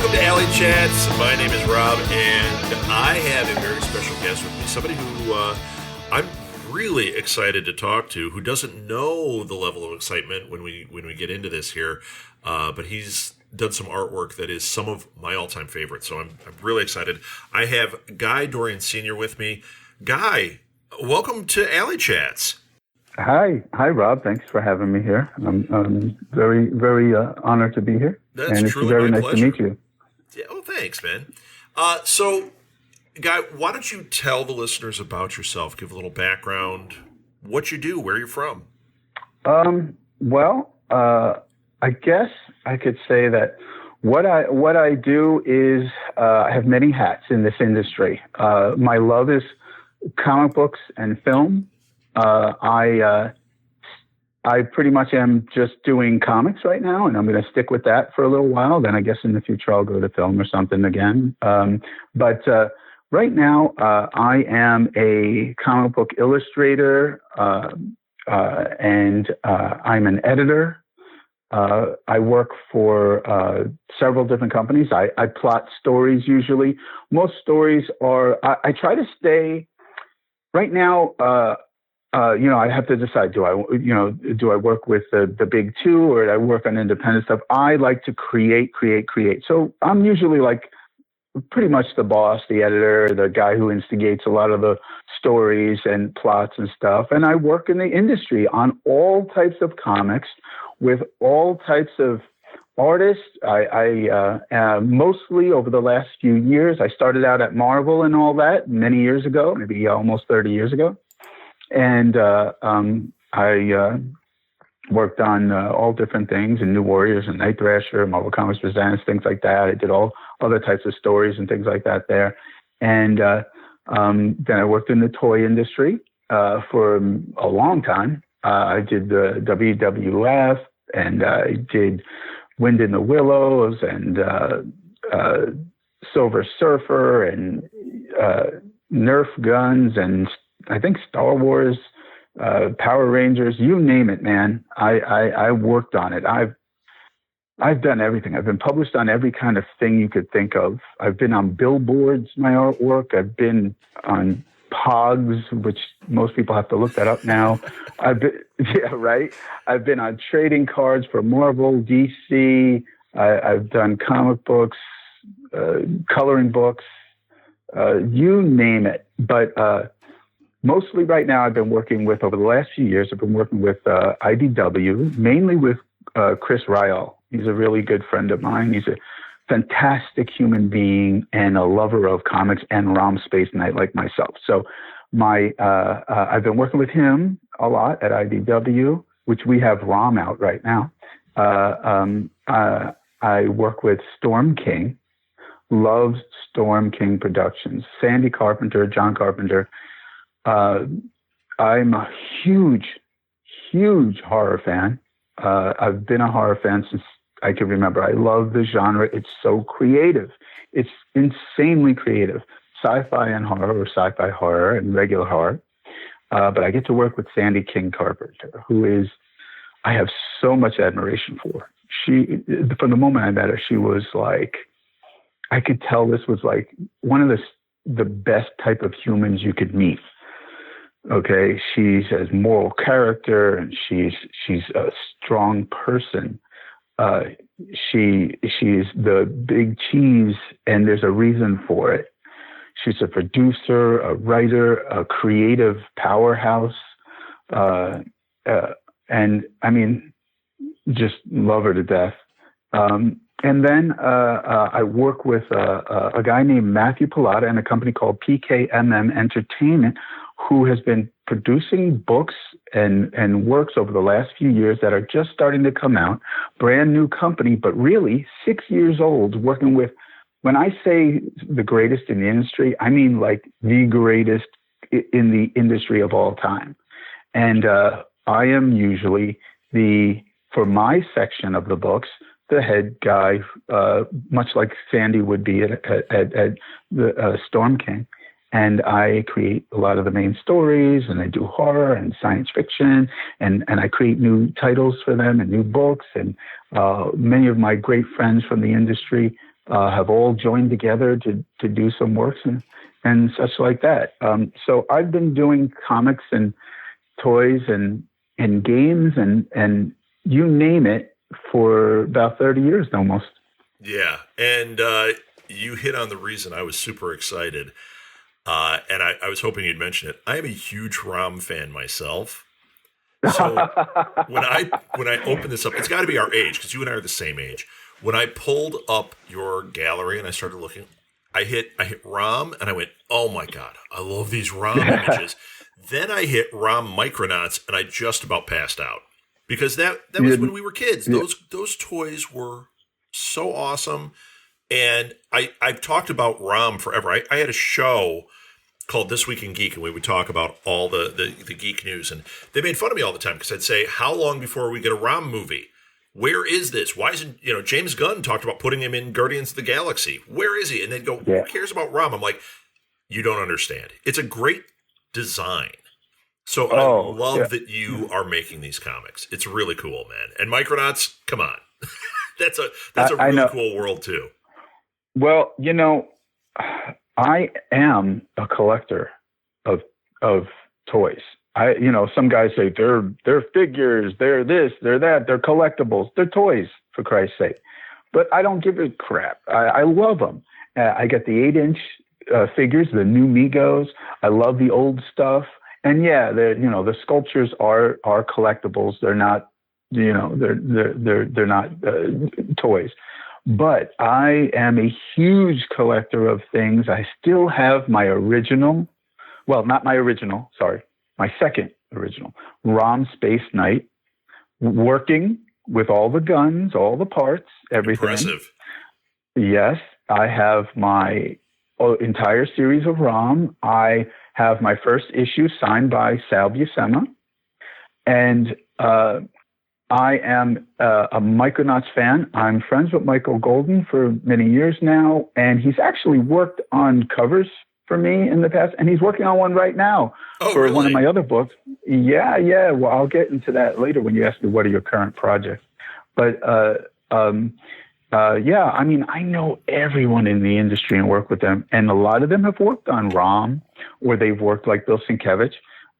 Welcome to Alley Chats. My name is Rob, and I have a very special guest with me, somebody who I'm really excited to talk to, who doesn't know the level of excitement when we get into this here, but he's done some artwork that is some of my all-time favorites, so I'm really excited. I have Guy Dorian Sr. with me. Guy, welcome to Alley Chats. Hi, Rob. Thanks for having me here. I'm very, very honored to be here. That's and truly it's very my nice pleasure. to meet you. Yeah, well, thanks, man. So, Guy, why don't you tell the listeners about yourself? Give a little background, what you do, where you're from. I guess I could say that what I do is I have many hats in this industry. My love is comic books and film. I pretty much am just doing comics right now, and I'm going to stick with that for a little while. Then I guess in the future I'll go to film or something again. But right now I am a comic book illustrator, and I'm an editor. I work for several different companies. I plot stories usually. Most stories are, I try to stay, right now, I have to decide, do I work with the big two, or do I work on independent stuff? I like to create. So I'm usually like pretty much the boss, the editor, the guy who instigates a lot of the stories and plots and stuff. And I work in the industry on all types of comics with all types of artists. I mostly over the last few years, I started out at Marvel and all that many years ago, maybe almost 30 years ago. And I worked on all different things, and New Warriors and Night Thrasher, Marvel Comics Presents, things like that. I did all other types of stories and things like that there. And then I worked in the toy industry for a long time. I did the WWF, and I did Wind in the Willows, and Silver Surfer, and Nerf guns, and I think Star Wars, Power Rangers, you name it, man. I worked on it. I've done everything. I've been published on every kind of thing you could think of. I've been on billboards, my artwork. I've been on Pogs, which most people have to look that up now. I've been on trading cards for Marvel, DC. I've done comic books, coloring books, you name it. But mostly right now, I've been working with, over the last few years, I've been working with IDW, mainly with Chris Ryall. He's a really good friend of mine. He's a fantastic human being and a lover of comics and ROM Space Night like myself. So I've been working with him a lot at IDW, which we have ROM out right now. I work with Storm King, loves Storm King Productions, Sandy Carpenter, John Carpenter. I'm a huge horror fan. I've been a horror fan since I can remember. I love the genre. It's so creative. It's insanely creative. Sci-fi and horror, or sci-fi horror and regular horror. But I get to work with Sandy King Carpenter, who I have so much admiration for. From the moment I met her, she was like, I could tell this was like one of the best type of humans you could meet. Okay, she has moral character, and she's a strong person. She's the big cheese, and there's a reason for it. She's a producer, a writer, a creative powerhouse, and I mean, just love her to death. And then I work with a guy named Matthew Pilata and a company called PKMM Entertainment, who has been producing books and works over the last few years that are just starting to come out. Brand new company, but really 6 years old, working with, when I say the greatest in the industry, I mean like the greatest in the industry of all time. And I am usually for my section of the books, the head guy, much like Sandy would be at the Storm King. And I create a lot of the main stories, and I do horror and science fiction, and I create new titles for them and new books. And many of my great friends from the industry have all joined together to do some works and such like that. So I've been doing comics and toys and games and you name it for about 30 years almost. Yeah. And you hit on the reason I was super excited. And I was hoping you'd mention it. I am a huge Rom fan myself. So when I open this up, it's got to be our age because you and I are the same age. When I pulled up your gallery and I started looking, I hit Rom and I went, oh my God, I love these Rom images. Then I hit Rom Micronauts and I just about passed out because that was when we were kids. Those toys were so awesome. And I've talked about Rom forever. I had a show called This Week in Geek, and we would talk about all the geek news. And they made fun of me all the time because I'd say, how long before we get a Rom movie? Where is this? Why isn't, James Gunn talked about putting him in Guardians of the Galaxy. Where is he? And they'd go, who cares about Rom? I'm like, you don't understand. It's a great design. So I love that you are making these comics. It's really cool, man. And Micronauts, come on. that's a really cool world too. Well, I am a collector of toys. Some guys say they're figures, they're this, they're that, they're collectibles, they're toys for Christ's sake. But I don't give a crap. I love them. I get the 8-inch figures, the new Migos. I love the old stuff. And the sculptures are collectibles. They're not, they're not toys. But I am a huge collector of things. I still have my original, well, not my original, sorry, my second original, Rom Space Knight, working with all the guns, all the parts, everything. Impressive. Yes, I have my entire series of Rom. I have my first issue signed by Sal Buscema. And I am a Micronauts fan. I'm friends with Michael Golden for many years now, and he's actually worked on covers for me in the past, and he's working on one right now for really? One of my other books. Yeah. Well, I'll get into that later when you ask me what are your current projects. But I know everyone in the industry and work with them, and a lot of them have worked on Rom, or they've worked like Bill Sienkiewicz.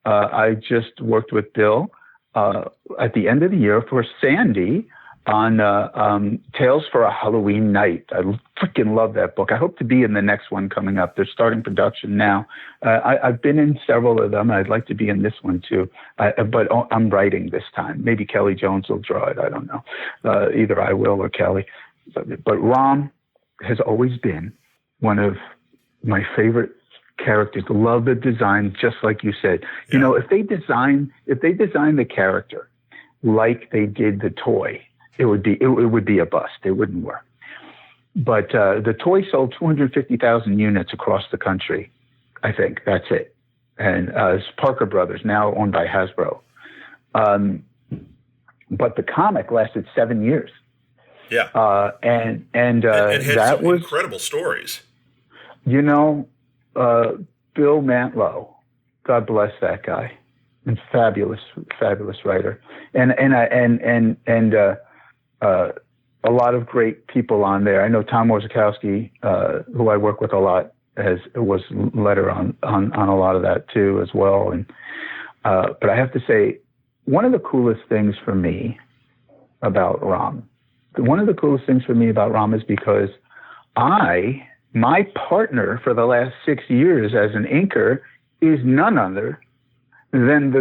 I just worked with Bill at the end of the year for Sandy on Tales for a Halloween Night. I freaking love that book. I hope to be in the next one coming up. They're starting production now. I've been in several of them. I'd like to be in this one too, but I'm writing this time. Maybe Kelly Jones will draw it. I don't know. Either I will or Kelly. But Rom has always been one of my favorite characters. Love the design, just like you said. Yeah. If they design the character like they did the toy, it would be a bust. It wouldn't work. But the toy sold 250,000 units across the country. I think that's it. And it's Parker Brothers, now owned by Hasbro. But the comic lasted 7 years. Yeah. And had that some was incredible stories. Bill Mantlo, God bless that guy, and fabulous writer, and a lot of great people on there. I know Tom Warzakowski, who I work with a lot, was letter on a lot of that too as well. And but I have to say, one of the coolest things for me about Rom is because my partner for the last 6 years as an inker is none other than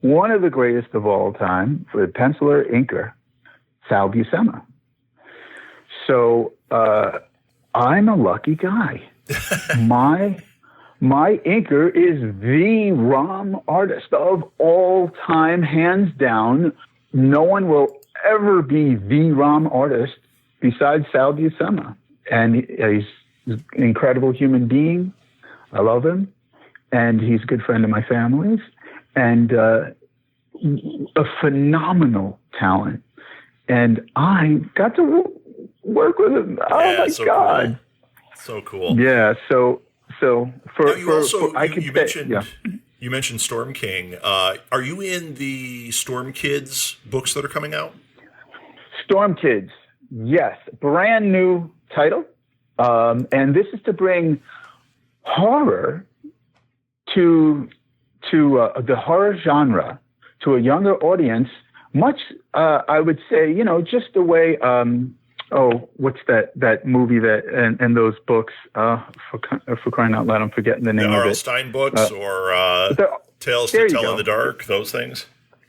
one of the greatest of all time, for the penciler inker, Sal Buscema. So I'm a lucky guy. My inker is the Rom artist of all time, hands down. No one will ever be the Rom artist besides Sal Buscema. And he's an incredible human being. I love him. And he's a good friend of my family's. And a phenomenal talent. And I got to work with him. Oh, my God. Cool. So cool. Yeah. So you mentioned Storm King. Are you in the Storm Kids books that are coming out? Storm Kids. Yes. Brand new title, and this is to bring horror to the horror genre to a younger audience. Much, I would say, just the way. What's that movie and those books? For crying out loud, I'm forgetting the name of it. R.L. Stein books or Tales to Tell in the Dark. Those things.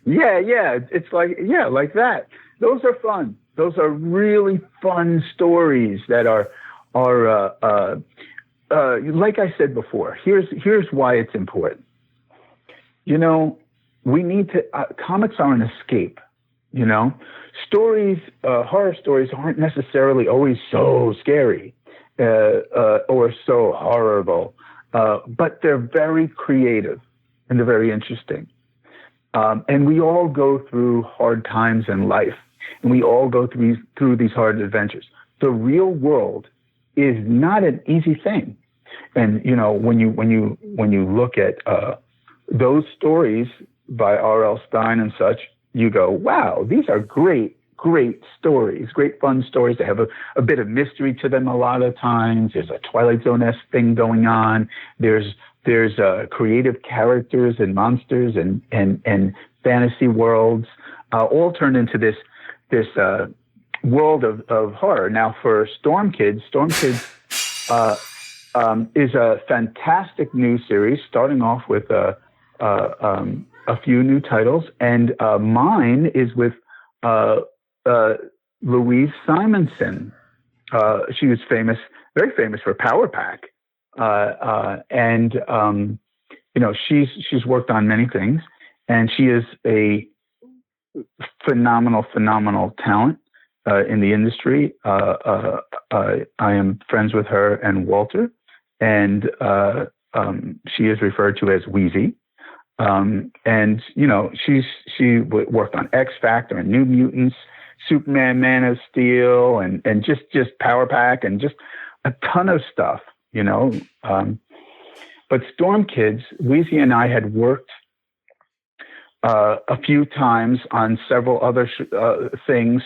Yeah, it's like that. Those are fun. Those are really fun stories that are like I said before. Here's why it's important. We need to. Comics are an escape. Stories, horror stories aren't necessarily always so scary or so horrible, but they're very creative and they're very interesting. And we all go through hard times in life, and we all go through these hard adventures. The real world is not an easy thing. And when you look at those stories by R.L. Stein and such, you go, wow, these are great stories, great fun stories. They have a bit of mystery to them a lot of times. There's a Twilight Zone-esque thing going on. There's creative characters and monsters and fantasy worlds, all turned into this world of horror. Now for Storm Kids is a fantastic new series, starting off with a few new titles, and mine is with Louise Simonson. She was very famous for Power Pack, and she's worked on many things, and she is a phenomenal talent in the industry. I am friends with her and Walter, and she is referred to as Wheezy. And she worked on X Factor and New Mutants, Superman, Man of Steel, and just Power Pack, and just a ton of stuff, But Storm Kids, Wheezy and I had worked a few times on several other things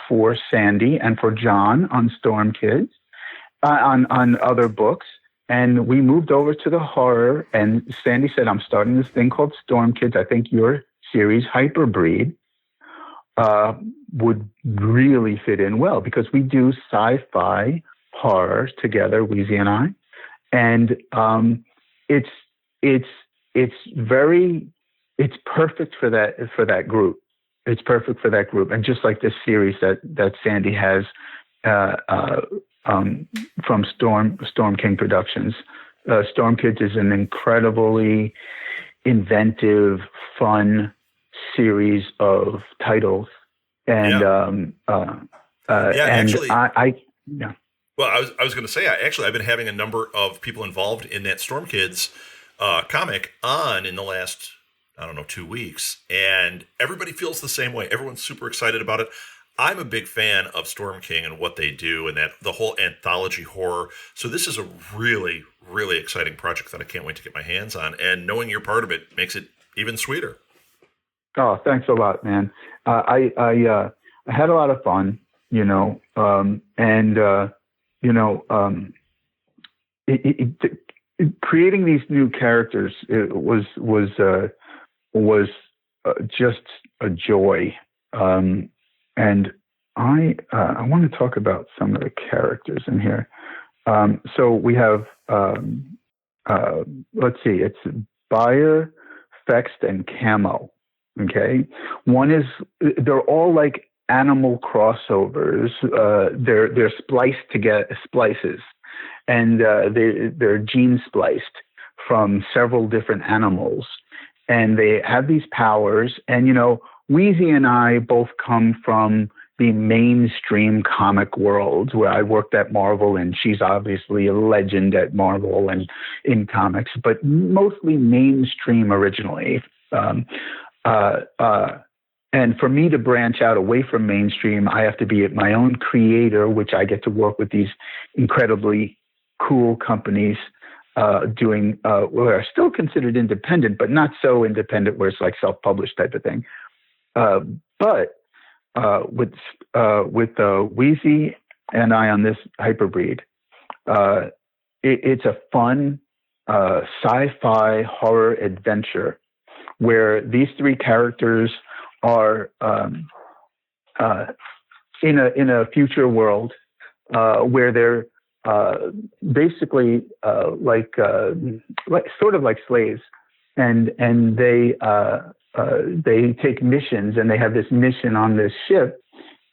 for Sandy and for John on Storm Kids, on other books. And we moved over to the horror, and Sandy said, I'm starting this thing called Storm Kids. I think your series, Hyperbreed, would really fit in well, because we do sci-fi horror together, Wheezy and I. And it's perfect for that group. It's perfect for that group. And just like this series that Sandy has, from Storm King Productions. Storm Kids is an incredibly inventive, fun series of titles. And actually, yeah. Well, I was going to say, I've been having a number of people involved in that Storm Kids comic on in the last, 2 weeks, and everybody feels the same way. Everyone's super excited about it. I'm a big fan of Storm King and what they do, and that the whole anthology horror. So this is a really, really exciting project that I can't wait to get my hands on. And knowing you're part of it makes it even sweeter. Oh, thanks a lot, man. I had a lot of fun, creating these new characters was just a joy. And I want to talk about some of the characters in here. So we have, let's see, it's Bayer, Fext, and Camo. Okay. They're all like animal crossovers. They're spliced together, splices, and they're gene spliced from several different animals, and they have these powers. And Wheezy and I both come from the mainstream comic world, where I worked at Marvel, and she's obviously a legend at Marvel and in comics, but mostly mainstream originally. And for me to branch out away from mainstream, I have to be my own creator, which I get to work with these incredibly cool companies doing are still considered independent, but not so independent where it's like self-published type of thing. But with Wheezy and I on this hyperbreed. It's a fun sci-fi horror adventure where these three characters are in a future world where they're basically like sort of like slaves, and they take missions, and they have this mission on this ship,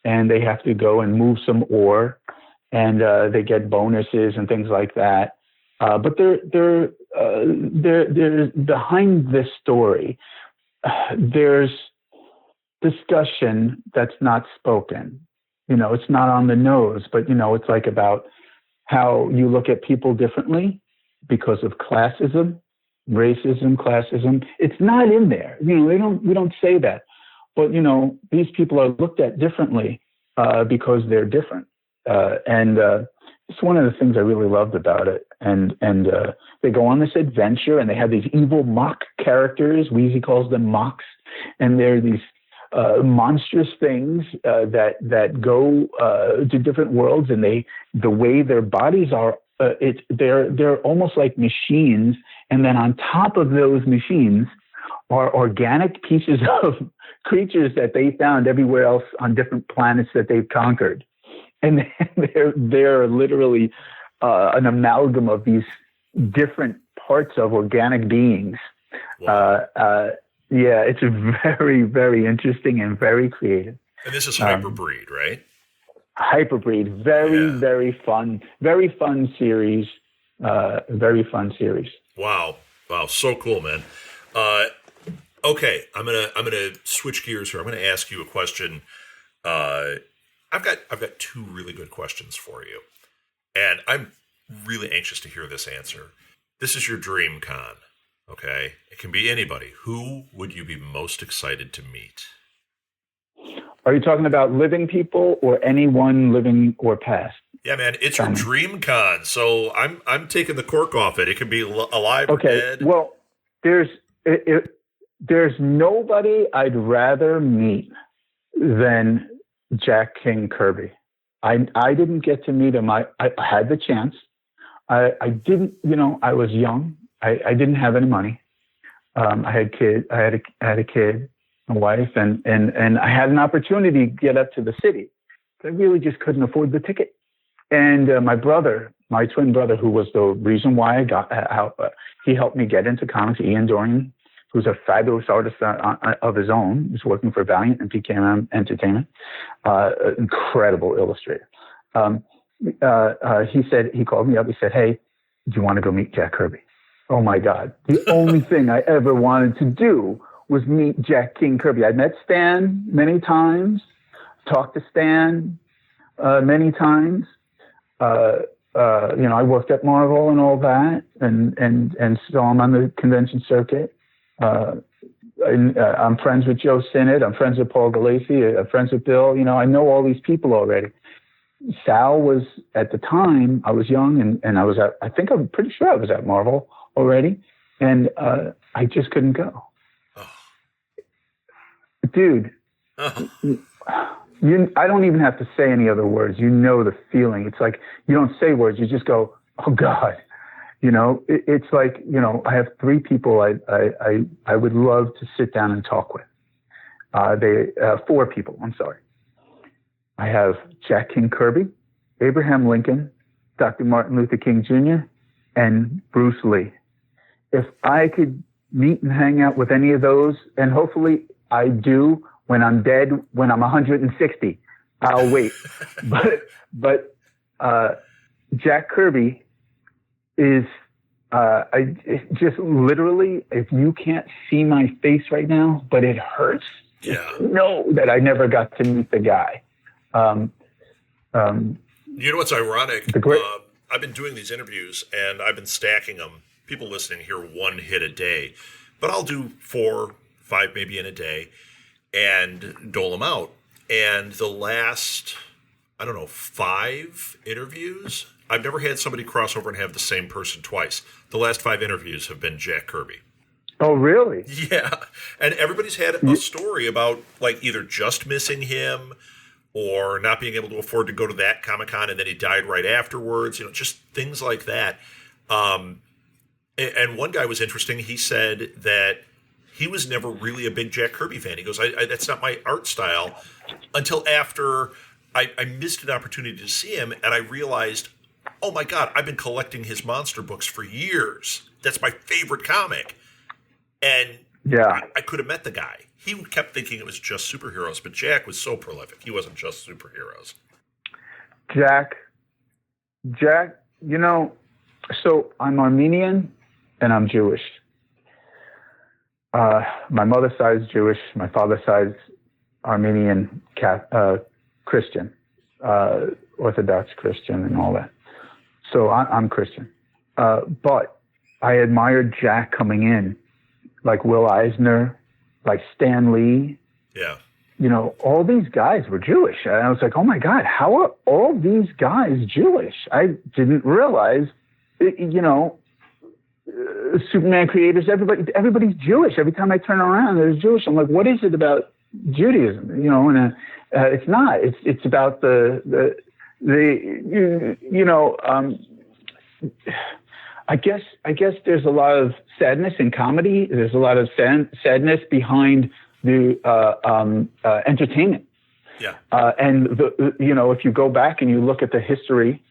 and they have to go and move some ore, and they get bonuses and things like that. But they're behind this story. There's discussion that's not spoken. It's not on the nose, but it's like about how you look at people differently because of classism, racism, classism. It's not in there. We don't say that, but these people are looked at differently because they're different. And it's one of the things I really loved about it. And they go on this adventure, and they have these evil mock characters. Weezy calls them mocks, and they're these monstrous things that go to different worlds, and the way their bodies are, they're almost like machines, and then on top of those machines are organic pieces of creatures that they found everywhere else on different planets that they've conquered, and they're literally an amalgam of these different parts of organic beings. Wow. Yeah, it's very, very interesting and very creative. And this is Hyperbreed, right? Hyperbreed, very fun series. Very fun series. Wow, so cool, man. Okay, I'm gonna switch gears here. I'm gonna ask you a question. I've got two really good questions for you, and I'm really anxious to hear this answer. This is your dream con. Okay, it can be anybody. Who would you be most excited to meet? Are you talking about living people or anyone living or past? Yeah, man, it's your dream con. So I'm taking the cork off it. It can be alive or dead. Well, there's nobody I'd rather meet than Jack King Kirby. I didn't get to meet him. I had the chance. I didn't. I was young. I didn't have any money. I had a kid, a wife, and I had an opportunity to get up to the city. But I really just couldn't afford the ticket. And my twin brother, who was the reason why I got out, he helped me get into comics. Guy Dorian, who's a fabulous artist of his own, he's working for Valiant and PKM Entertainment, incredible illustrator. He called me up. He said, "Hey, do you want to go meet Jack Kirby?" Oh my God. The only thing I ever wanted to do was meet Jack King Kirby. I'd met Stan many times, talked to Stan many times. I worked at Marvel and all that, and saw him on the convention circuit. I'm friends with Joe Sinnott. I'm friends with Paul Galassi. I'm friends with Bill. I know all these people already. Sal was, at the time, I was young, and I was at, I'm pretty sure I was at Marvel already, and I just couldn't go. Oh. Dude, I don't even have to say any other words. The feeling. It's like you don't say words. You just go, "Oh God." It's like, I have three people I would love to sit down and talk with. Four people. I'm sorry. I have Jack King Kirby, Abraham Lincoln, Dr. Martin Luther King Jr., and Bruce Lee. If I could meet and hang out with any of those, and hopefully I do when I'm dead, when I'm 160, I'll wait. but Jack Kirby is, just literally, if you can't see my face right now, but it hurts, know that I never got to meet the guy. What's ironic? I've been doing these interviews, and I've been stacking them. People listening hear one hit a day, but I'll do 4, 5 maybe in a day and dole them out. And the last, 5 interviews, I've never had somebody cross over and have the same person twice. The last 5 interviews have been Jack Kirby. Oh, really? Yeah. And everybody's had a story about, like, either just missing him or not being able to afford to go to that Comic-Con and then he died right afterwards, just things like that. And one guy was interesting. He said that he was never really a big Jack Kirby fan. He goes, that's not my art style, until after I missed an opportunity to see him, and I realized, oh my God, I've been collecting his monster books for years. That's my favorite comic. And I could have met the guy. He kept thinking it was just superheroes, but Jack was so prolific. He wasn't just superheroes. Jack, so I'm Armenian and I'm Jewish. My mother's side is Jewish. My father's side is Armenian Christian, Orthodox Christian and all that. So I'm Christian. But I admired Jack coming in, like Will Eisner, like Stan Lee. Yeah. All these guys were Jewish. And I was like, oh my God, how are all these guys Jewish? I didn't realize, Superman creators, everybody's Jewish. Every time I turn around, there's Jewish. I'm like, what is it about Judaism? It's not. It's about I guess there's a lot of sadness in comedy. There's a lot of sadness behind the entertainment. Yeah. And if you go back and you look at the history,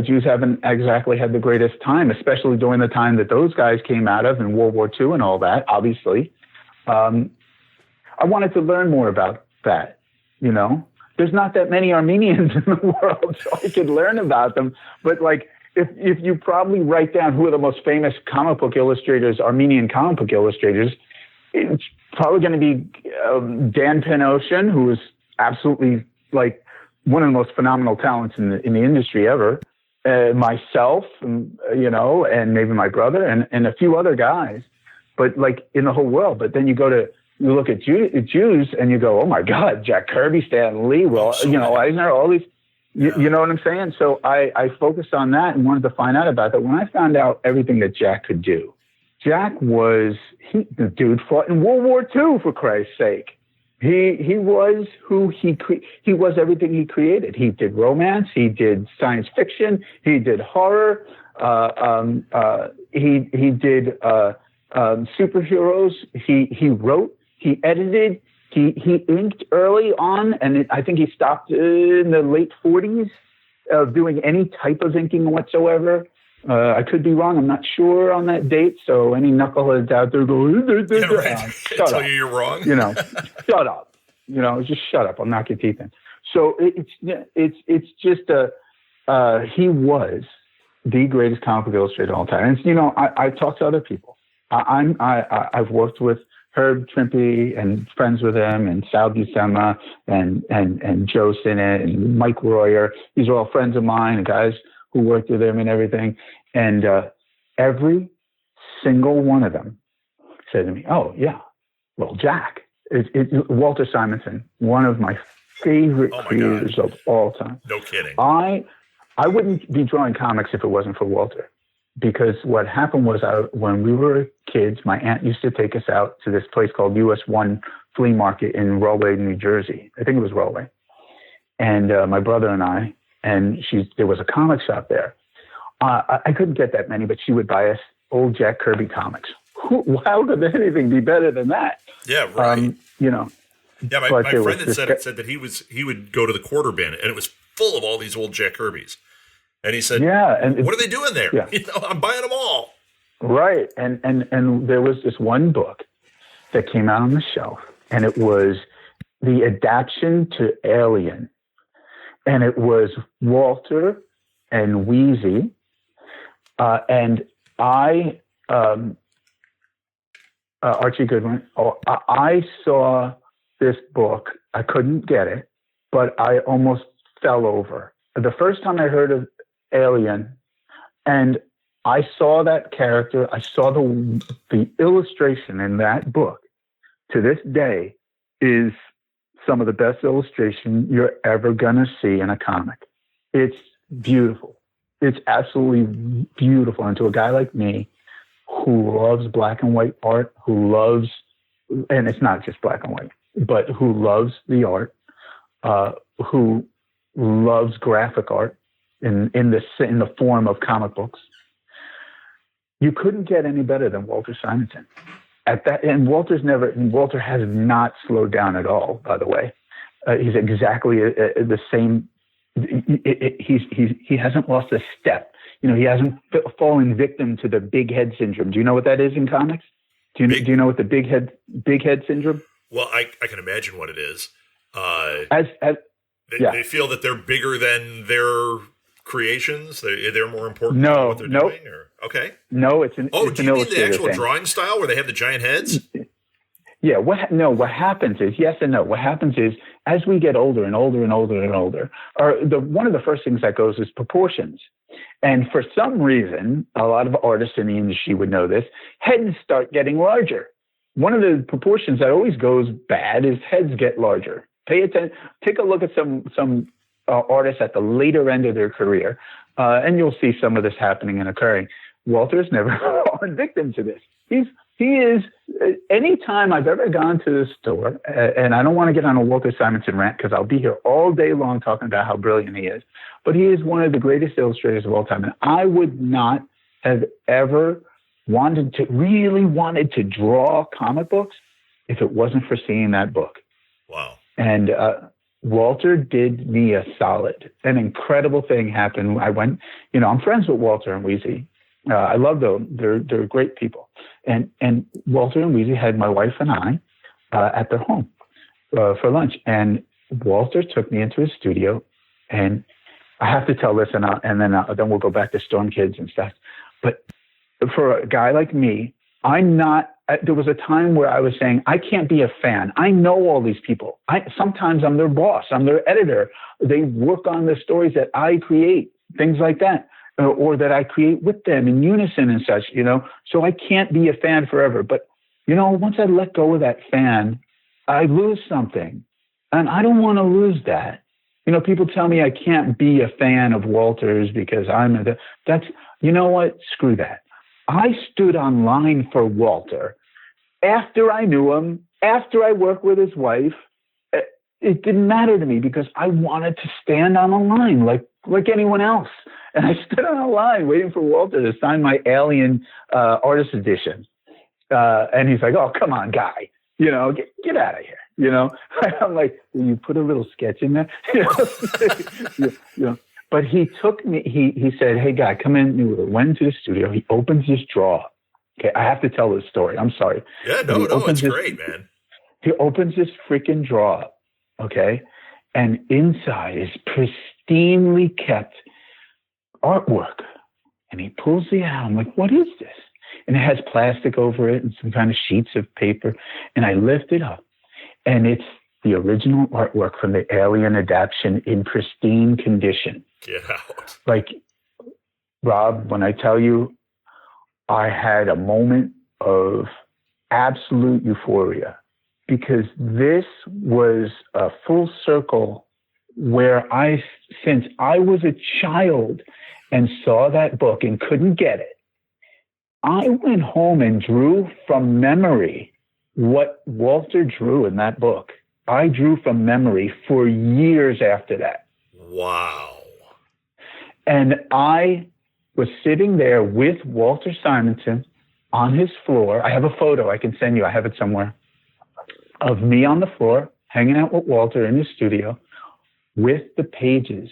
Jews haven't exactly had the greatest time, especially during the time that those guys came out of in World War II and all that, obviously. I wanted to learn more about that, There's not that many Armenians in the world, so I could learn about them. But, if you probably write down who are the most famous comic book illustrators, Armenian comic book illustrators, it's probably going to be Dan Penosian, who is absolutely, one of the most phenomenal talents in the industry ever. Myself, and maybe my brother and a few other guys, but in the whole world. But then you look at Jews and you go, oh my God, Jack Kirby, Stan Lee, Eisner, all these, you know what I'm saying? So I focused on that and wanted to find out about that. When I found out everything that Jack could do, the dude fought in World War II, for Christ's sake. He was he was everything he created. He did romance. He did science fiction. He did horror. He did superheroes. He wrote. He edited. He inked early on, and I think he stopped in the late 40s of doing any type of inking whatsoever. I could be wrong. I'm not sure on that date. So any knuckleheads out there go, shut up. You're wrong. Shut up. Just shut up. I'll knock your teeth in. So it's just he was the greatest comic book illustrator of all time. And I've talked to other people. I've worked with Herb Trimpe and friends with him, and Sal Buscema and Joe Sinnott and Mike Royer. These are all friends of mine and guys who worked with him and everything. And every single one of them said to me, oh, yeah, well, Jack. Walter Simonson, one of my favorite creators of all time. No kidding. I wouldn't be drawing comics if it wasn't for Walter. Because what happened was when we were kids, my aunt used to take us out to this place called US 1 Flea Market in Rahway, New Jersey. I think it was Rahway. And my brother and I, there was a comic shop there. I couldn't get that many, but she would buy us old Jack Kirby comics. How could anything be better than that? Yeah, right. Yeah, my friend had said that he would go to the Quarter Bin, and it was full of all these old Jack Kirbys. And he said, yeah, and what are they doing there? Yeah. I'm buying them all. Right. And there was this one book that came out on the shelf, and it was the adaptation to Alien. And it was Walter and Wheezy. And Archie Goodwin, I saw this book. I couldn't get it, but I almost fell over. The first time I heard of Alien, and I saw that character, I saw the illustration in that book, to this day, is some of the best illustration you're ever going to see in a comic. It's beautiful. It's absolutely beautiful. And to a guy like me, who loves black and white art, and it's not just black and white, but who loves the art, who loves graphic art in the form of comic books. You couldn't get any better than Walter Simonson at that. And Walter has not slowed down at all, by the way. He's exactly the same. He hasn't lost a step. He hasn't fallen victim to the big head syndrome. Do you know what that is in comics? Do you know what the big head syndrome? Well, I can imagine what it is. They feel that they're bigger than their creations. They're more important than what they're doing. Or, okay. No, it's an. Oh, it's do you mean the actual drawing style where they have the giant heads? Yeah. What happens is, yes and no. What happens is, as we get older and older and older and older, one of the first things that goes is proportions. And for some reason, a lot of artists in the industry would know this, heads start getting larger. One of the proportions that always goes bad is heads get larger. Pay attention. Take a look at some artists at the later end of their career, and you'll see some of this happening and occurring. Walter's never fallen victim to this. He is, anytime I've ever gone to the store, and I don't want to get on a Walter Simonson rant because I'll be here all day long talking about how brilliant he is, but he is one of the greatest illustrators of all time. And I would not have ever wanted to draw comic books if it wasn't for seeing that book. Wow. And Walter did me a solid. An incredible thing happened. I went, I'm friends with Walter and Weezy. I love them. They're great people. And Walter and Weezy had my wife and I at their home for lunch. And Walter took me into his studio. And I have to tell this, and then we'll go back to Storm Kids and stuff. But for a guy like me, there was a time where I was saying, I can't be a fan. I know all these people. Sometimes I'm their boss. I'm their editor. They work on the stories that I create, things like that. Or that I create with them in unison and such, so I can't be a fan forever. But, once I let go of that fan, I lose something, and I don't want to lose that. People tell me I can't be a fan of Walter's because you know what? Screw that. I stood online for Walter after I knew him, after I worked with his wife. It didn't matter to me because I wanted to stand on a line like anyone else. And I stood on a line waiting for Walter to sign my Alien artist edition. And he's like, oh, come on, Guy, get out of here. I'm like, will you put a little sketch in there? But he took me, he said, hey, Guy, come in. We went into the studio. He opens his drawer. Okay, I have to tell this story. I'm sorry. Yeah, no, it's great, man. He opens this freaking drawer. Okay. And inside is pristinely kept artwork. And he pulls it out. I'm like, what is this? And it has plastic over it and some kind of sheets of paper. And I lift it up. And it's the original artwork from the Alien adaptation in pristine condition. Get out. Like, Rob, when I tell you, I had a moment of absolute euphoria. Because this was a full circle where since I was a child and saw that book and couldn't get it, I went home and drew from memory what Walter drew in that book. I drew from memory for years after that. Wow. And I was sitting there with Walter Simonson on his floor. I have a photo I can send you. I have it somewhere. Of me on the floor, hanging out with Walter in his studio, with the pages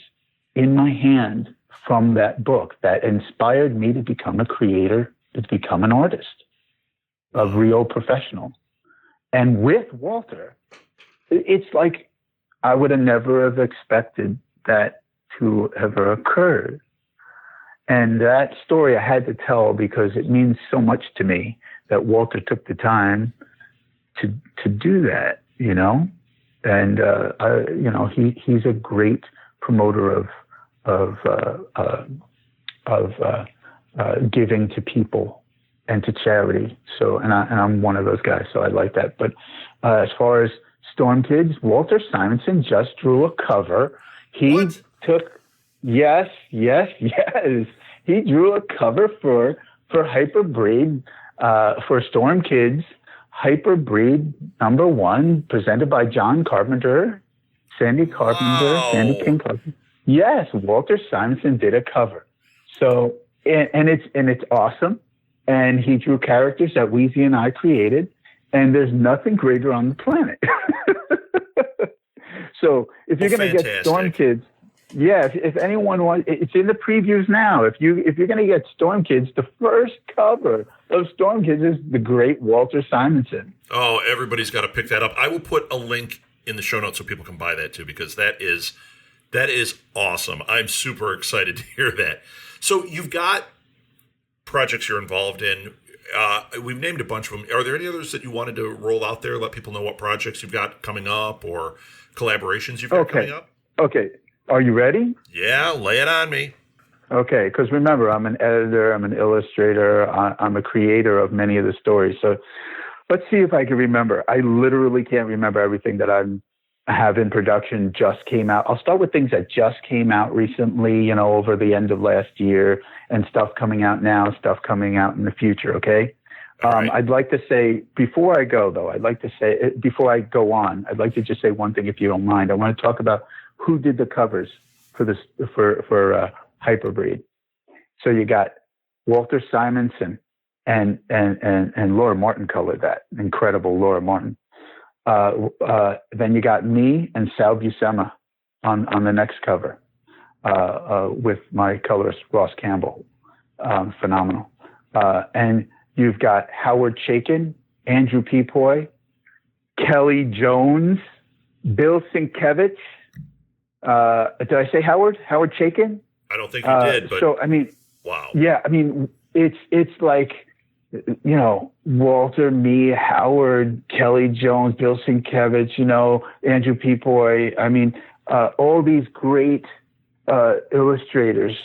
in my hand from that book that inspired me to become a creator, to become an artist, a real professional. And with Walter, it's like I would have never have expected that to ever occurred. And that story I had to tell because it means so much to me that Walter took the time to do that, and he's a great promoter of giving to people and to charity. So, and I'm one of those guys, so I like that. But as far as Storm Kids, Walter Simonson just drew a cover. He yes. He drew a cover for Hyperbreed, for Storm Kids. Hyperbreed #1, presented by John Carpenter, Sandy Carpenter, Sandy King Carpenter. Yes, Walter Simonson did a cover. So, and it's awesome. And he drew characters that Weezy and I created. And there's nothing greater on the planet. So if you're going to get Storm Kids, if anyone wants, it's in the previews now. If you're going to get Storm Kids, the first cover of Storm Kids is the great Walter Simonson. Oh, everybody's got to pick that up. I will put a link in the show notes so people can buy that too, because that is awesome. I'm super excited to hear that. So you've got projects you're involved in. We've named a bunch of them. Are there any others that you wanted to roll out there, let people know what projects you've got coming up or collaborations you've got coming up? Okay. Are you ready? Yeah, lay it on me. Okay, because remember, I'm an editor, I'm an illustrator, I'm a creator of many of the stories. So let's see if I can remember. I literally can't remember everything that I have in production just came out. I'll start with things that just came out recently, over the end of last year, and stuff coming out now, stuff coming out in the future, okay? Right. I'd like to say, before I go on, I'd like to just say one thing, if you don't mind. I want to talk about who did the covers for this for Hyperbreed. So you got Walter Simonson and Laura Martin colored that. Incredible Laura Martin. Then you got me and Sal Buscema on the next cover with my colorist Ross Campbell. Phenomenal. And you've got Howard Chaykin, Andrew Peepoy, Kelly Jones, Bill Sienkiewicz. Did I say Howard? Howard Chaykin? I don't think you did, but so wow. Yeah, it's like, Walter, me, Howard, Kelly Jones, Bill Sienkiewicz, Andrew Peepoy. All these great illustrators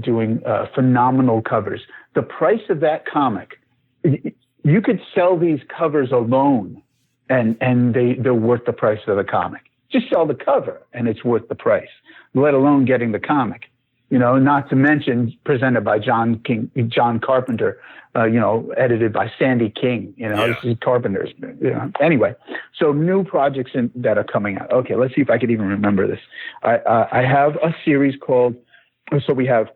doing phenomenal covers. The price of that comic, you could sell these covers alone, and they're worth the price of the comic. Just sell the cover, and it's worth the price, let alone getting the comic. Not to mention presented by John Carpenter, edited by Sandy King. This is Carpenter's. Anyway, so new projects that are coming out. Okay, let's see if I could even remember this. I have a series called. So we have.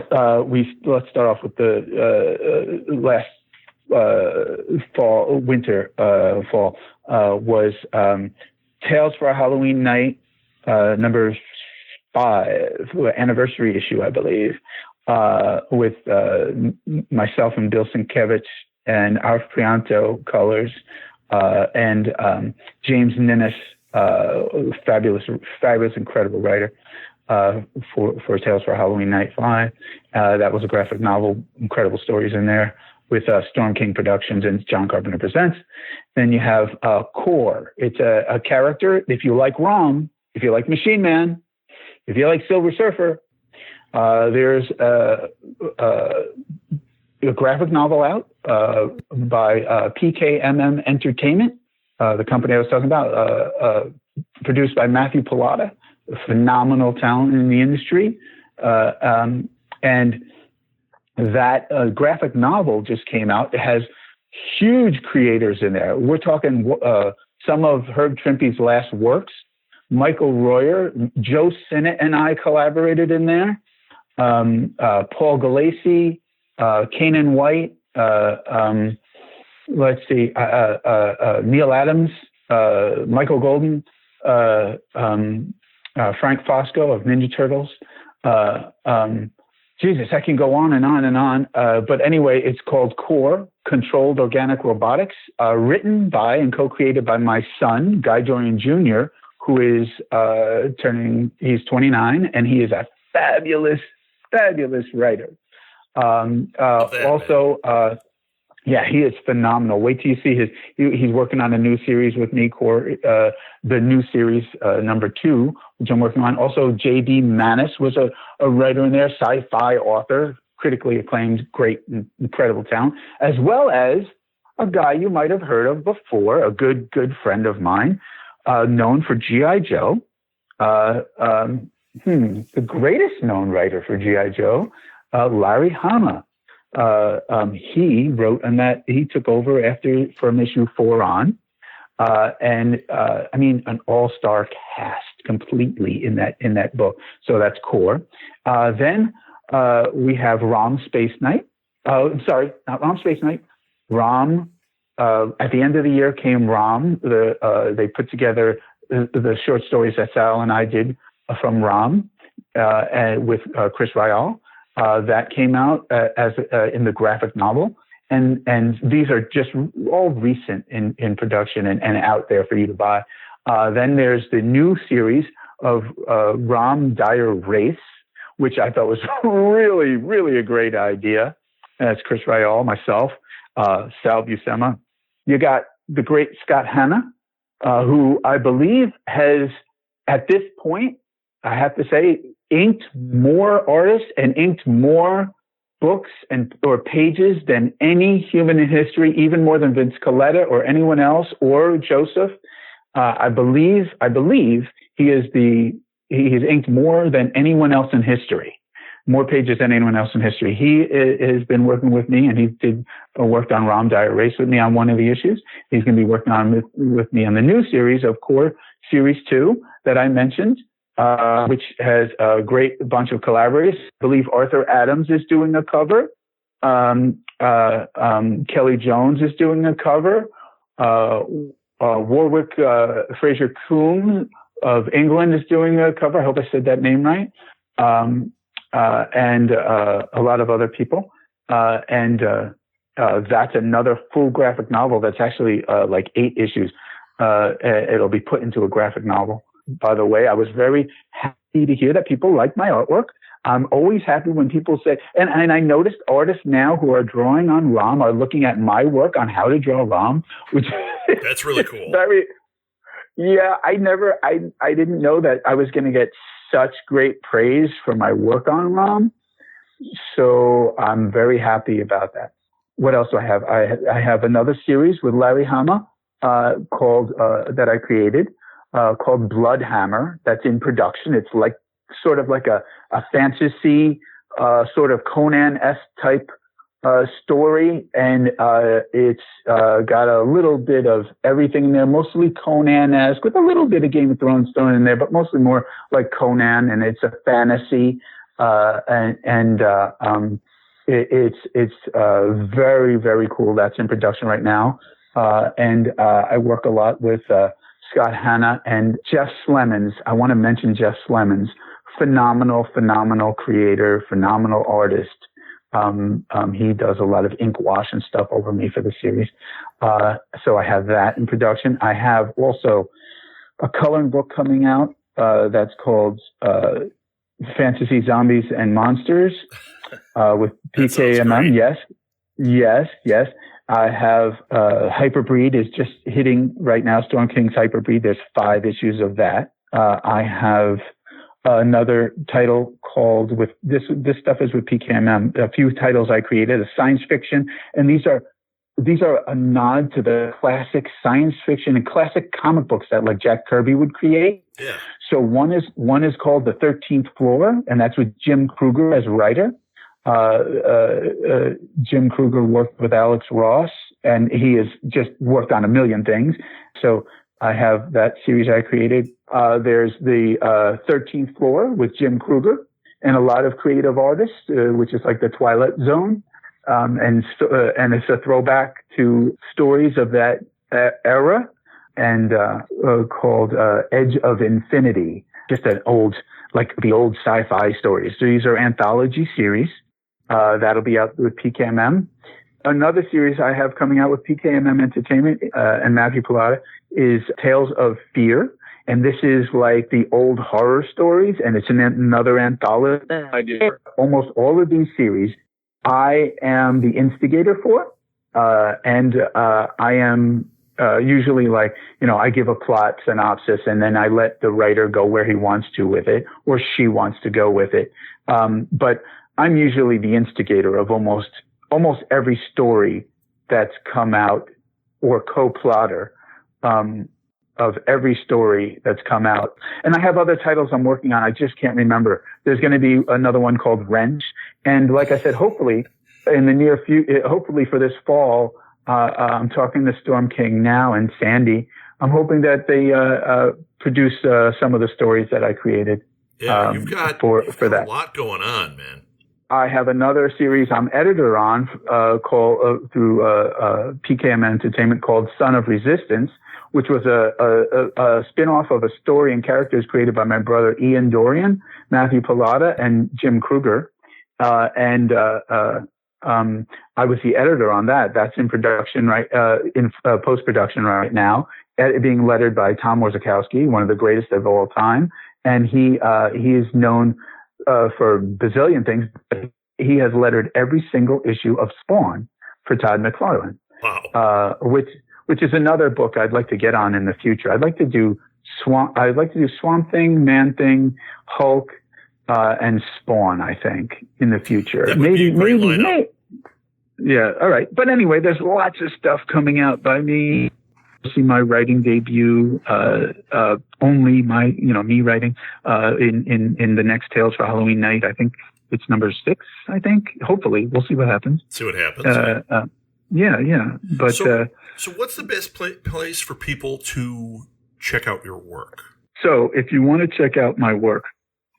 Let's start off with the last fall was Tales for a Halloween Night, number 5, anniversary issue, I believe, with myself and Bill Sienkiewicz and Alf Prianto colors, and James Ninnis, fabulous, incredible writer, for Tales for a Halloween Night 5. That was a graphic novel, incredible stories in there, with Storm King Productions and John Carpenter Presents. Then you have Core. It's a character. If you like ROM, if you like Machine Man, if you like Silver Surfer, there's a graphic novel out by PKMM Entertainment, the company I was talking about, produced by Matthew Pilata, a phenomenal talent in the industry. And that graphic novel just came out. It has huge creators in there. We're talking some of Herb Trimpe's last works. Michael Royer, Joe Sinnott and I collaborated in there. Paul Galassi, Kanan White, Neil Adams, Michael Golden, Frank Fosco of Ninja Turtles. Jesus, I can go on and on and on. But anyway, it's called Core, Controlled Organic Robotics, written by and co-created by my son, Guy Dorian Jr., who is he's 29, and he is a fabulous writer. He is phenomenal. Wait till you see he's working on a new series with me, Core, the new series, number 2, which I'm working on. Also, J.D. Manis was a writer in there, sci-fi author, critically acclaimed, great, incredible talent, as well as a guy you might have heard of before, a good friend of mine, known for G.I. Joe, the greatest known writer for G.I. Joe, Larry Hama. He wrote on that. He took over from issue 4 on. I mean, an all-star cast completely in that book. So that's core. Then we have Rom Space Knight. Sorry, not Rom Space Knight. Rom. At the end of the year came Rom. They put together the short stories that Sal and I did from Rom and with Chris Ryall. That came out as in the graphic novel. And these are just all recent in production and out there for you to buy. Then there's the new series of Rom Dire Race, which I thought was really, really a great idea. That's Chris Ryall, myself, Sal Buscema. You got the great Scott Hanna, who I believe has, at this point, I have to say, inked more artists and inked more books or pages than any human in history, even more than Vince Colletta or anyone else or Joseph. I believe he has inked more than anyone else in history, more pages than anyone else in history. He has been working with me, and he worked on Rom Dire Race with me on one of the issues. He's going to be working on with me on the new series of Core Series 2 that I mentioned, which has a great bunch of collaborators. I believe Arthur Adams is doing a cover. Kelly Jones is doing a cover. Warwick Fraser Coombe of England is doing a cover. I hope I said that name right. And a lot of other people. That's another full graphic novel that's actually like 8 issues. It'll be put into a graphic novel. By the way, I was very happy to hear that people like my artwork. I'm always happy when people say, and I noticed artists now who are drawing on Rom are looking at my work on how to draw Rom, which that's really cool. I didn't know that I was going to get such great praise for my work on Rom. So I'm very happy about that. What else do I have? I have another series with Larry Hama called that I created called Bloodhammer. That's in production. It's like sort of like a fantasy sort of Conan-esque type story, and it's got a little bit of everything in there, mostly Conan-esque with a little bit of Game of Thrones thrown in there, but mostly more like Conan, and it's a fantasy, it's very, very cool. That's in production right now, and I work a lot with Scott Hanna and Jeff Slemons. I want to mention Jeff Slemons, phenomenal creator, phenomenal artist. He does a lot of ink wash and stuff over me for the series. So I have that in production. I have also a coloring book coming out that's called Fantasy Zombies and Monsters with PKMM. Yes. I have Hyperbreed is just hitting right now. Storm King's Hyperbreed. There's 5 issues of that. I have another title called with this stuff is with PKMM. A few titles I created, a science fiction, and these are a nod to the classic science fiction and classic comic books that like Jack Kirby would create. Yeah. So one is called The 13th Floor, and that's with Jim Kruger as writer. Jim Kruger worked with Alex Ross, and he has just worked on a million things. So I have that series I created. There's the 13th Floor with Jim Kruger and a lot of creative artists, which is like the Twilight Zone. And it's a throwback to stories of that era, and called Edge of Infinity, just an old, like the old sci-fi stories. So these are anthology series. That'll be out with PKMM. Another series I have coming out with PKMM Entertainment and Matthew Pilata is Tales of Fear. And this is like the old horror stories, and it's another anthology. I do almost all of these series. I am the instigator for, and I am usually like, I give a plot synopsis, and then I let the writer go where he wants to with it, or she wants to go with it. But I'm usually the instigator of almost every story that's come out, or co-plotter of every story that's come out. And I have other titles I'm working on. I just can't remember. There's going to be another one called Wrench. And like I said, hopefully in the near future, hopefully for this fall, I'm talking to Storm King now and Sandy I'm hoping that they produce some of the stories that I created. Yeah, you've got that. A lot going on, man. I have another series I'm editor on called through PKM Entertainment called Son of Resistance, which was a spin-off of a story and characters created by my brother Ian Dorian, Matthew Pilata, and Jim Kruger. I was the editor on that. That's in production in post-production right now, being lettered by Tom Warzakowski, one of the greatest of all time. And he is known for a bazillion things. He has lettered every single issue of Spawn for Todd McFarlane. Wow. Which is another book I'd like to get on in the future. I'd like to do Swamp Thing, Man Thing, Hulk, and Spawn, I think, in the future. That would be a great lineup. Yeah, all right. But anyway, there's lots of stuff coming out by me. See my writing debut, only me writing, in the next Tales for Halloween Night. I think it's number 6, I think. Hopefully. We'll see what happens. See what happens. Yeah. But, so what's the best place for people to check out your work? So if you want to check out my work,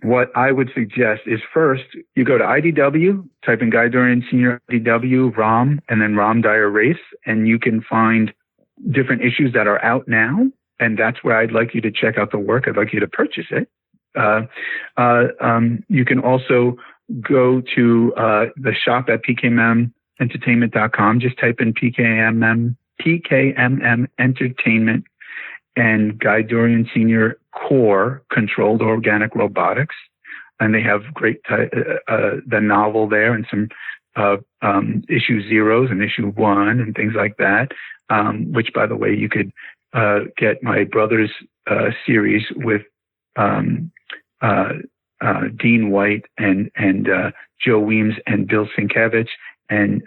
what I would suggest is first you go to IDW, type in Guy Dorian Senior IDW, ROM, and then ROM Dire Race, and you can find different issues that are out now. And that's where I'd like you to check out the work. I'd like you to purchase it. You can also go to the shop at pkmmentertainment.com. Just type in PKMM Entertainment and Guy Dorian Senior Core Controlled Organic Robotics, and they have great the novel there and some issue 0s and issue 1 and things like that. Which, by the way, you could get my brother's series with Dean White and Joe Weems and Bill Sienkiewicz and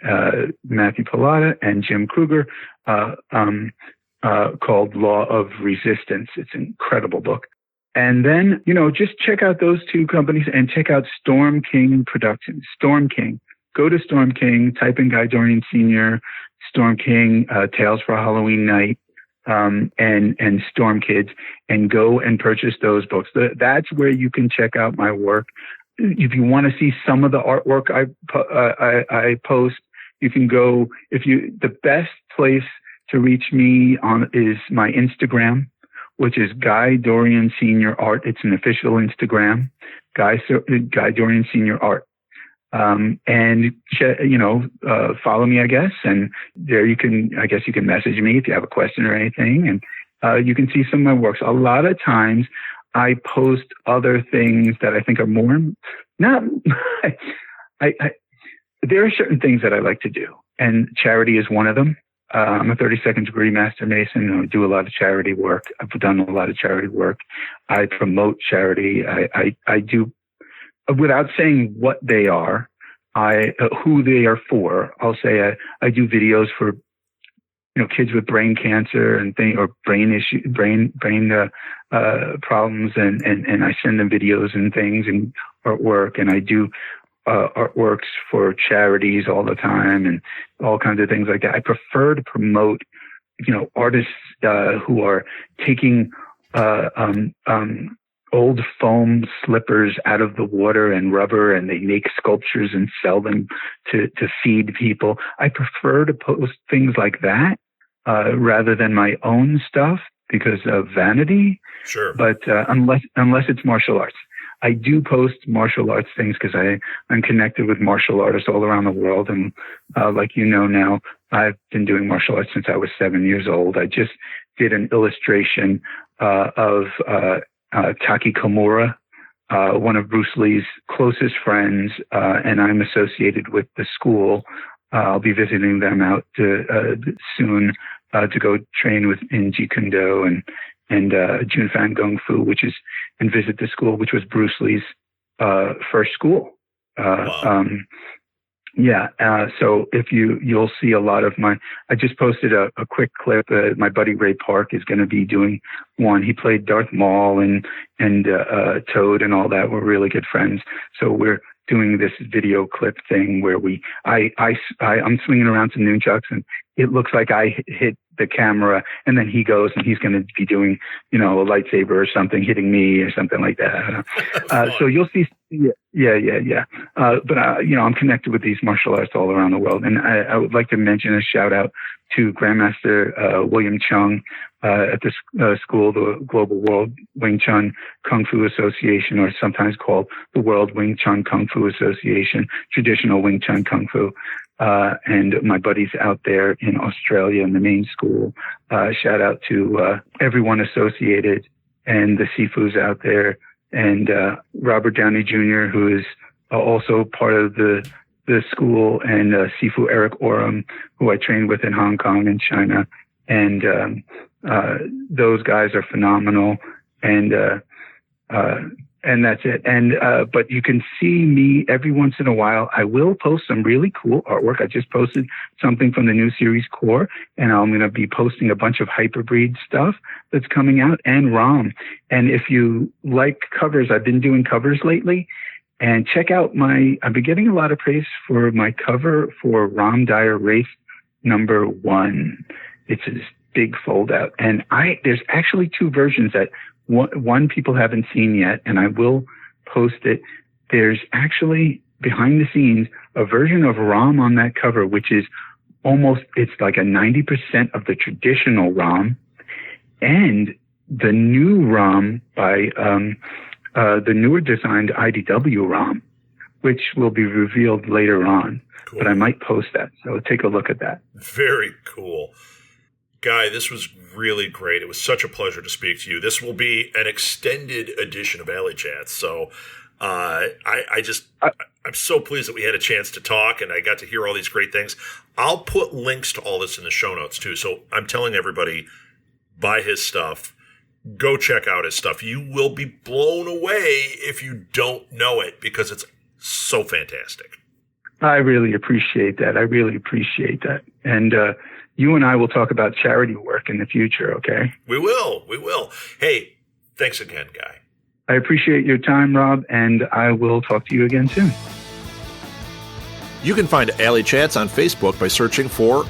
Matthew Pilata and Jim Kruger, called Law of Resistance. It's an incredible book. And then, just check out those two companies and check out Storm King Productions. Storm King. Go to Storm King, type in Guy Dorian Sr., Storm King, Tales for Halloween Night, and Storm Kids, and go and purchase those books. That's where you can check out my work. If you want to see some of the artwork I post, you can go. The best place to reach me on is my Instagram, which is Guy Dorian Senior Art. It's an official Instagram, Guy Dorian Senior Art. Follow me, I guess. And there you can message me if you have a question or anything. And, you can see some of my works. A lot of times I post other things that I think are more, there are certain things that I like to do, and charity is one of them. I'm a 32nd degree Master Mason. I do a lot of charity work. I've done a lot of charity work. I promote charity. I do, without saying what they are, who they are for. I'll say I do videos for kids with brain cancer and or brain problems, and I send them videos and things and artwork, and I do artworks for charities all the time and all kinds of things like that. I prefer to promote artists who are taking old foam slippers out of the water and rubber, and they make sculptures and sell them to feed people. I prefer to post things like that rather than my own stuff because of vanity. Sure. But unless it's martial arts. I do post martial arts things because I'm connected with martial artists all around the world. And like now, I've been doing martial arts since I was 7 years old. I just did an illustration of Taki Komura, one of Bruce Lee's closest friends, and I'm associated with the school. I'll be visiting them out soon to go train in Jeet Kune Do and Junfan Gung Fu, and visit the school, which was Bruce Lee's first school. Wow. So if you'll see a lot of I just posted a quick clip. My buddy Ray Park is going to be doing one. He played Darth Maul and Toad and all that. We're really good friends. So we're doing this video clip thing where I'm swinging around some nunchucks, and it looks like I hit the camera, and then he goes and he's going to be doing, a lightsaber or something, hitting me or something like that. So you'll see. Yeah. But I'm connected with these martial arts all around the world. And I would like to mention a shout out to Grandmaster William Chung at the school, the Global World Wing Chun Kung Fu Association, or sometimes called the World Wing Chun Kung Fu Association, Traditional Wing Chun Kung Fu. And my buddies out there in Australia in the main school. Shout out to everyone associated and the Sifus out there. And Robert Downey Jr., who is also part of the school, and Sifu Eric Oram, who I trained with in Hong Kong and China. And those guys are phenomenal. And that's it. And but you can see me every once in a while. I will post some really cool artwork. I just posted something from the new series Core, and I'm going to be posting a bunch of Hyperbreed stuff that's coming out, and ROM. And if you like covers, I've been doing covers lately. And check out I've been getting a lot of praise for my cover for Ram Dyer Race #1. It's this big fold out. And there's actually 2 versions that one people haven't seen yet, and I will post it. There's actually behind the scenes a version of Ram on that cover, which is it's like a 90% of the traditional Ram, and the new Ram by, the newer designed IDW ROM, which will be revealed later on. Cool. But I might post that, so take a look at that. Very cool. Guy, this was really great. It was such a pleasure to speak to you. This will be an extended edition of Alley Chats, so I'm so pleased that we had a chance to talk, and I got to hear all these great things. I'll put links to all this in the show notes, too, so I'm telling everybody, buy his stuff. Go check out his stuff. You will be blown away if you don't know it, because it's so fantastic. I really appreciate that. And you and I will talk about charity work in the future, okay? We will. Hey, thanks again, Guy. I appreciate your time, Rob, and I will talk to you again soon. You can find Alley Chats on Facebook by searching for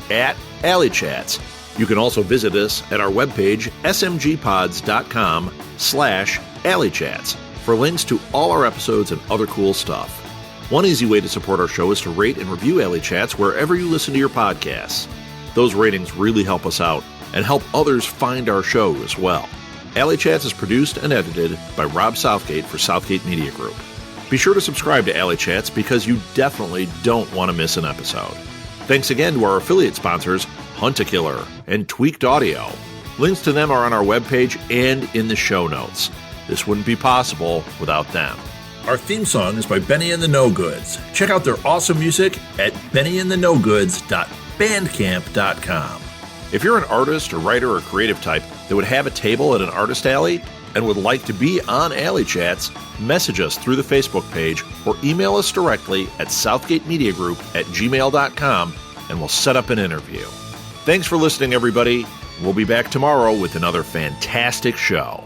@AlleyChats. You can also visit us at our webpage, smgpods.com/alleychats, for links to all our episodes and other cool stuff. One easy way to support our show is to rate and review Alley Chats wherever you listen to your podcasts. Those ratings really help us out and help others find our show as well. Alley Chats is produced and edited by Rob Southgate for Southgate Media Group. Be sure to subscribe to Alley Chats, because you definitely don't want to miss an episode. Thanks again to our affiliate sponsors, Hunt-A-Killer and Tweaked Audio. Links to them are on our webpage and in the show notes. This wouldn't be possible without them. Our theme song is by Benny and the No Goods. Check out their awesome music at bennyandthenogoods.bandcamp.com. If you're an artist or writer or creative type that would have a table at an artist alley and would like to be on Alley Chats, message us through the Facebook page or email us directly at southgatemediagroup@gmail.com, and we'll set up an interview. Thanks for listening, everybody. We'll be back tomorrow with another fantastic show.